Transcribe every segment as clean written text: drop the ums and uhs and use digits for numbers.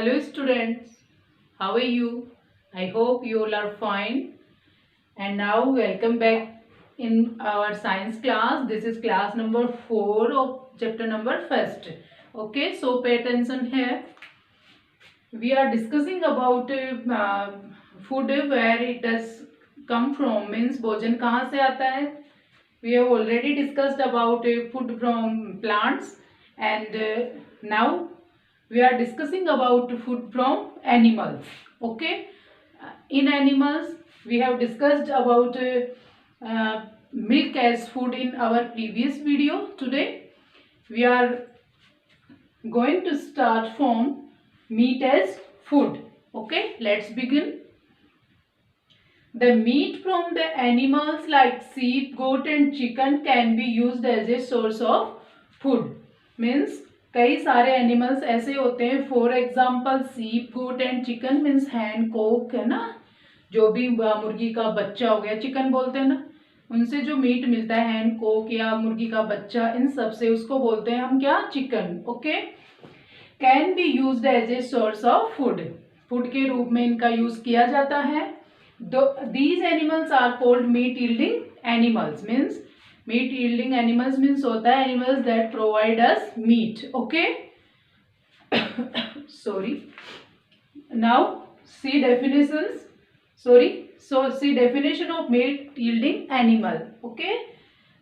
Hello students, how are you? I hope you all are fine. And now welcome back in our science class. This is class number 4 of chapter number 1st. Okay, so pay attention here. We are discussing about food where it does come from, means भोजन कहाँ से आता है. We have already discussed about food from plants, and now we are discussing about food from animals. Okay, in animals we have discussed about milk as food in our previous video. Today we are going to start from meat as food. Okay, let's begin. The meat from the animals like sheep, goat and chicken can be used as a source of food. Means कई सारे animals ऐसे होते हैं. For example sheep, goat and chicken means hen, cock है ना, जो भी मुर्गी का बच्चा हो गया, चिकन बोलते हैं ना, उनसे जो मीट मिलता है hen, cock या मुर्गी का बच्चा, इन सब से उसको बोलते हैं हम क्या, chicken. Okay, can be used as a source of food. Food के रूप में इनका यूज किया जाता है. These animals are called meat yielding animals. Means meat yielding animals means होता है animals that provide us meat. Okay. Sorry. Now see definitions. So see definition of meat yielding animal. Okay.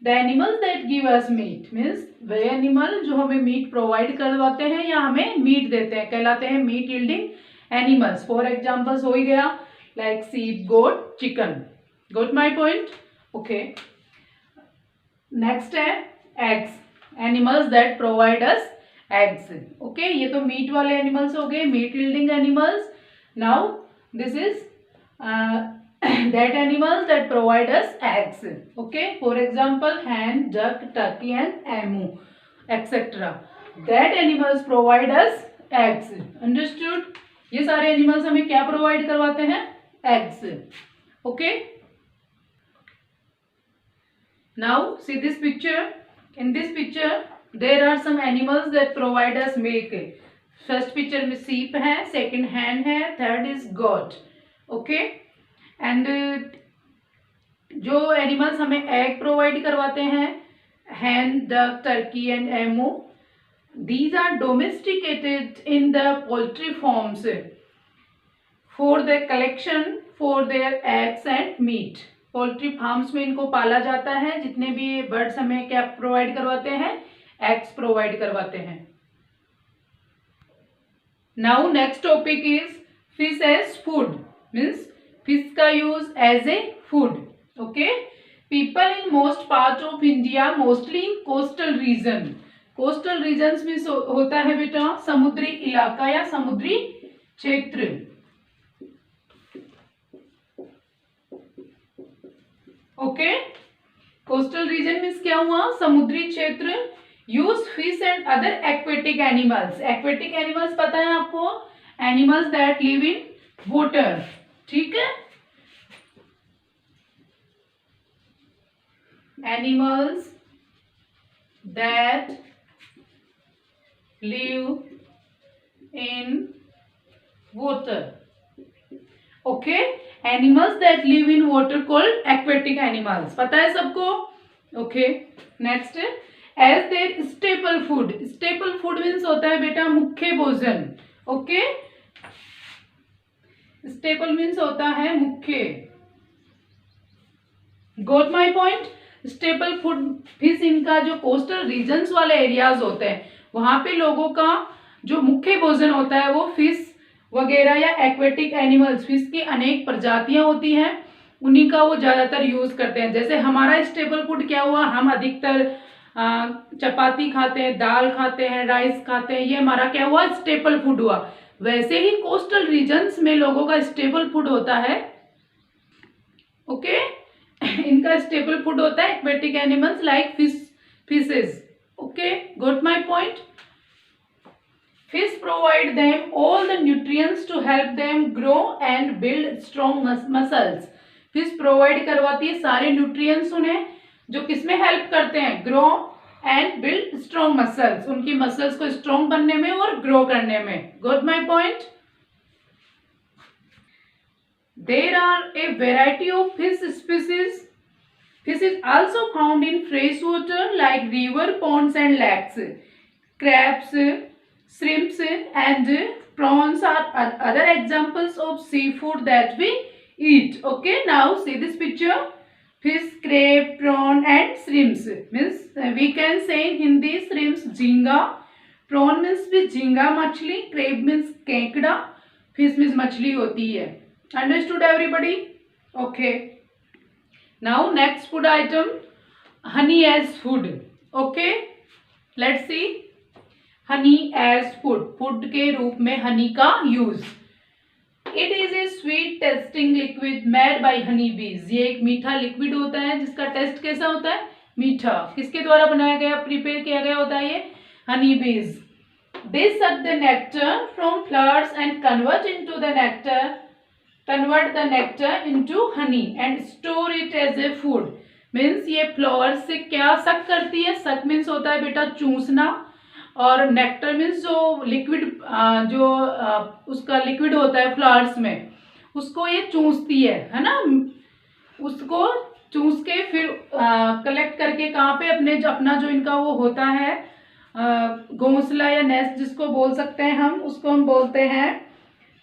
The animals that give us meat means way animal जो हमें meat provide करवाते हैं या हमें meat देते हैं कहलाते हैं meat yielding animals. For examples हो ही गया like sheep, goat, chicken. Got my point? Okay. Next है eggs. Animals that provide us eggs. Okay, ये तो meat वाले animals हो गए, meat yielding animals. Now this is that animals that provide us eggs. Okay, for example hen, duck, turkey and emu, etc. That animals provide us eggs. Understood? ये सारे animals हमें क्या provide करवाते हैं, eggs. Okay, now see this picture. In this picture there are some animals that provide us milk. First picture में sheep है, second hen है, third is goat. Okay, and जो animals हमें egg provide करवाते हैं, hen, duck, turkey and emu, these are domesticated in the poultry farms for the collection for their eggs and meat. Poultry farms में इनको पाला जाता है. जितने भी बर्ड्स हमें क्या प्रोवाइड करवाते हैं, एग्स प्रोवाइड करवाते हैं. Now next topic is fish as food. Means fish का use as a food. Okay, people in most part of India, mostly in coastal region. Coastal regions में होता है बेटा समुद्री इलाका या समुद्री क्षेत्र. ओके, कोस्टल रीजन मीन्स क्या हुआ, समुद्री क्षेत्र. Use fish and other aquatic animals. Aquatic animals पता है आपको, animals that live in water. ठीक है, animals that live in water. Okay, animals that live in water called aquatic animals. पता है सबको. Okay, next as their staple food. Staple food means होता है बेटा मुख्य भोजन. ओके, स्टेपल मीन्स होता है मुख्य. Got my point. Staple food fish इनका जो कोस्टल रीजन्स वाले एरियाज होते हैं वहां पे लोगों का जो मुख्य भोजन होता है वो फिश वगैरह या एक्वेटिक एनिमल्स. फिश की अनेक प्रजातियां होती हैं, उन्हीं का वो ज़्यादातर यूज़ करते हैं. जैसे हमारा स्टेपल फूड क्या हुआ, हम अधिकतर चपाती खाते हैं, दाल खाते हैं, राइस खाते हैं, ये हमारा क्या हुआ, स्टेपल फूड हुआ. वैसे ही कोस्टल रीजन्स में लोगों का स्टेपल फूड होता है. ओके, इनका स्टेपल फूड होता है aquatic animals like fishes. Okay, got my point. Fish provide them all the nutrients to help them grow and build strong muscles. Fish provide करवाती है सारे nutrients उन्हें जो किसमें help करते हैं, grow and build strong muscles. उनकी muscles को strong बनने में और grow करने में. Got my point? There are a variety of fish species. Fish is also found in fresh water like river, ponds and lakes. Crabs, shrimps and prawns are other examples of seafood that we eat. Okay, now see this picture. Fish, crab, prawn and shrimps means we can say in Hindi shrimps झींगा, prawn means भी झींगा मछली, crab means केकड़ा, fish means मछली होती है. Understood everybody? Okay. Now next food item, honey as food. Okay, let's see. Honey as food. Food के रूप में honey का use. It is a sweet tasting liquid made by honey bees. ये एक मीठा लिक्विड होता है जिसका टेस्ट कैसा होता है? मीठा. किसके द्वारा बनाया गया, प्रिपेयर किया गया होता है ये? honey bees. They suck the nectar from flowers and convert the nectar into honey and store it as a food. Means ये फ्लावर से क्या सक करती है? सक मीन्स होता है बेटा चूसना, और नेक्टर मीन्स जो लिक्विड उसका लिक्विड होता है फ्लावर्स में, उसको ये चूसती है ना. उसको चूस के फिर कलेक्ट करके कहाँ पे अपना जो इनका वो होता है घोंसला या नेस्ट जिसको बोल सकते हैं हम, उसको हम बोलते हैं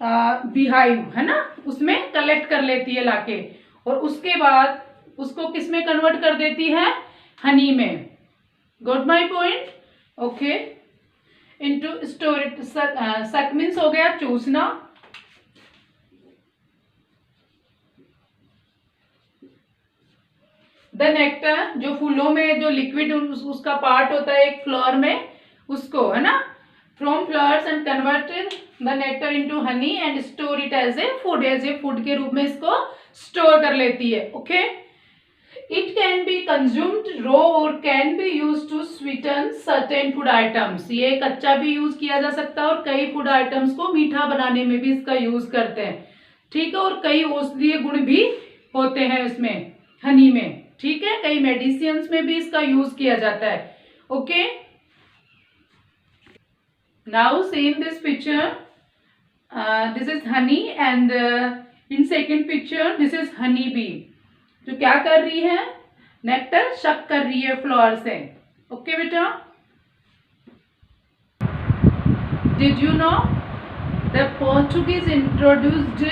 बीहाइव है ना, उसमें कलेक्ट कर लेती है लाके, और उसके बाद उसको किस में कन्वर्ट कर देती है? हनी में. Got my point? Okay. Into store it. सक मीन्स हो गया चूसना, द नेक्टर जो फूलों में जो लिक्विड उसका पार्ट होता है एक फ्लावर में, उसको है ना, from flowers and converted the nectar into honey and store it as a food. As a food के रूप में इसको स्टोर कर लेती है. Okay. It can be consumed raw और can be use to sweeten certain food items. ये कच्चा भी यूज किया जा सकता है और कई फूड आइटम्स को मीठा बनाने में भी इसका यूज करते हैं. ठीक है. और कई औषधीय गुण भी होते हैं इसमें हनी में. ठीक है. कई मेडिसिन्स में भी इसका यूज किया जाता है. Okay. Now C in this picture, this is honey and in second picture this is honey bee. जो क्या कर रही है? नेक्टर शक कर रही है फ्लावर से. ओके बेटा. Did you know the Portuguese introduced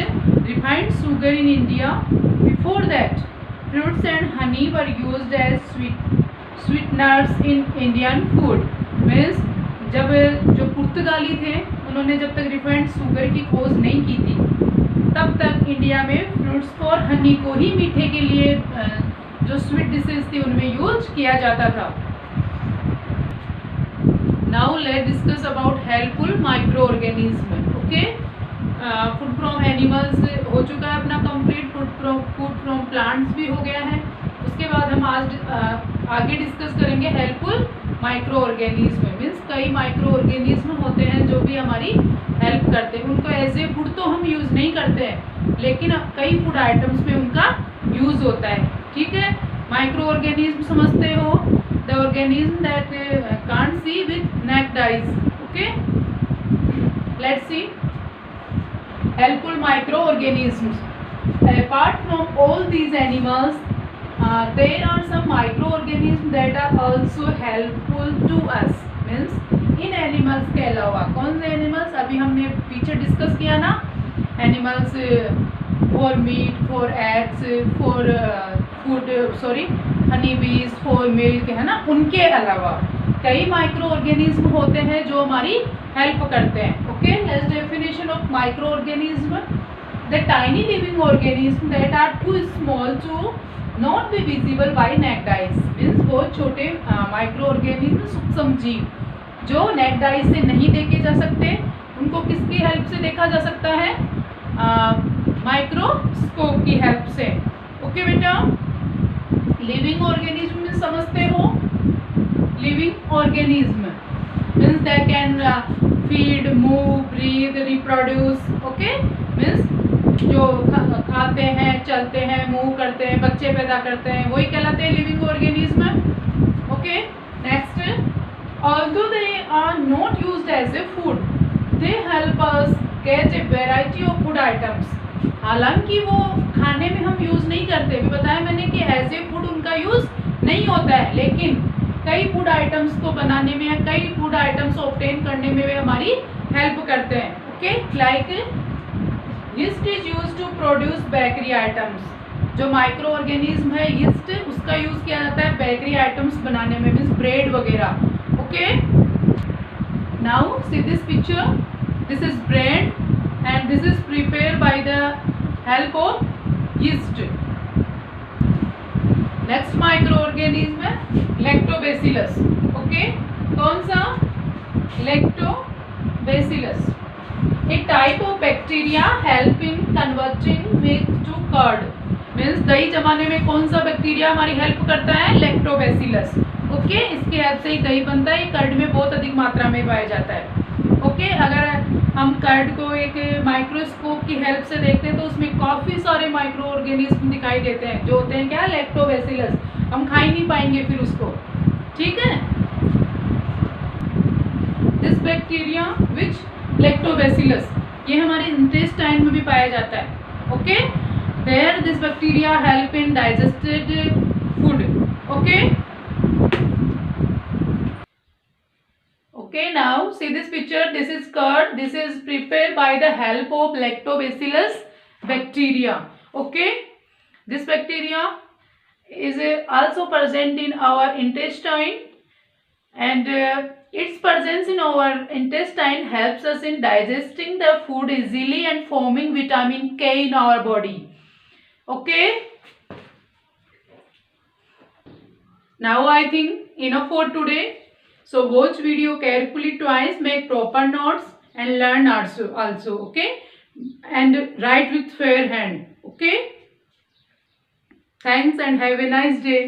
refined sugar in India? Before that fruits and honey were used as sweeteners in Indian food. Means जब जो पुर्तगाली थे उन्होंने जब तक रिफाइंड शुगर की खोज नहीं की थी, तब तक इंडिया में फ्रूट्स को और हनी को ही मीठे के लिए जो स्वीट डिशेज थी उनमें यूज किया जाता था. Now let discuss about helpful micro organism. Okay. Food from animals हो चुका है अपना कंप्लीट. फूड फ्रॉम प्लांट्स भी हो गया है. उसके बाद हम आज आगे डिस्कस करेंगे हेल्पफुल माइक्रो ऑर्गेनिज्म. मीन्स कई माइक्रो ऑर्गेनिज्म होते हैं जो भी हमारी हेल्प करते हैं. उनको एज ए फूड तो हम यूज़ नहीं करते हैं, लेकिन कई फूड आइटम्स में उनका यूज़ होता है. ठीक है. माइक्रो ऑर्गेनिज्म समझते हो? The organism that can't see with necked eyes. Okay. Let's see helpful microorganisms. Apart from all these animals, there are some microorganisms that are also helpful to us. Means in animals के अलावा कौन से animals? अभी हमने पीछे discuss किया ना, animals for meat, for eggs, for food, honey bees, for milk है ना. उनके अलावा कई माइक्रो ऑर्गेनिज्म होते हैं जो हमारी हेल्प करते हैं. Okay. Let's definition of micro organism. The tiny living organism that are too small to not be visible by naked eyes. Means बहुत छोटे माइक्रो ऑर्गेनिज्म सूक्ष्म जीव जो नेक्ड आइज से नहीं देखे जा सकते, उनको किसकी हेल्प से देखा जा सकता है? माइक्रोस्कोप की हेल्प से. ओके बेटा. लिविंग ऑर्गेनिज्म समझते हो? Living organism means they can feed, move, breathe, reproduce. okay. means जो खाते हैं, चलते हैं, मूव करते हैं, बच्चे पैदा करते हैं, वही कहलाते हैं living organism. Okay. Next, although they are not used as a food, they help us get a variety of food items. हालांकि वो खाने में हम यूज़ नहीं करते, अभी बताया मैंने कि एज ए फूड उनका यूज़ नहीं होता है, लेकिन कई फूड आइटम्स को बनाने में या कई फूड आइटम्स ऑब्टेन करने में वे हमारी हेल्प करते हैं. Okay, like yeast is use to produce bakery items. जो माइक्रो ऑर्गेनिज्म है यीस्ट, उसका यूज किया जाता है बेकरी आइटम्स बनाने में, मीन्स ब्रेड वगैरह. Okay, now see this picture, this is bread and this is prepared by the help of yeast. Next microorganism है lactobacillus. Okay, कौन सा? Lactobacillus. A type of bacteria help in converting milk to curd. Means दही जमाने में कौन सा bacteria हमारी help करता है? लैक्टोबैसिलस. ओके, इसके हेल्प से ही दही बनता है. ये कर्ड में बहुत अधिक मात्रा में पाया जाता है. ओके, अगर हम कर्ड को एक माइक्रोस्कोप की हेल्प से देखते हैं तो उसमें काफ़ी सारे माइक्रो ऑर्गेनिज्म दिखाई देते हैं, जो होते हैं क्या? लैक्टोबैसिलस. हम खा ही नहीं पाएंगे फिर उसको. ठीक है, दिस बैक्टीरिया विच लैक्टोबैसिलस, ये हमारे इंटेस्टाइन में भी पाया जाता है. Okay, there this bacteria help in digested food. Okay, okay, now see this picture, this is curd, this is prepared by the help of lactobacillus bacteria. Okay, this bacteria is also present in our intestine, and its presence in our intestine helps us in digesting the food easily and forming vitamin K in our body. Okay, now I think enough for today. So watch video carefully twice, make proper notes and learn also. Okay, and write with fair hand. Okay, thanks and have a nice day.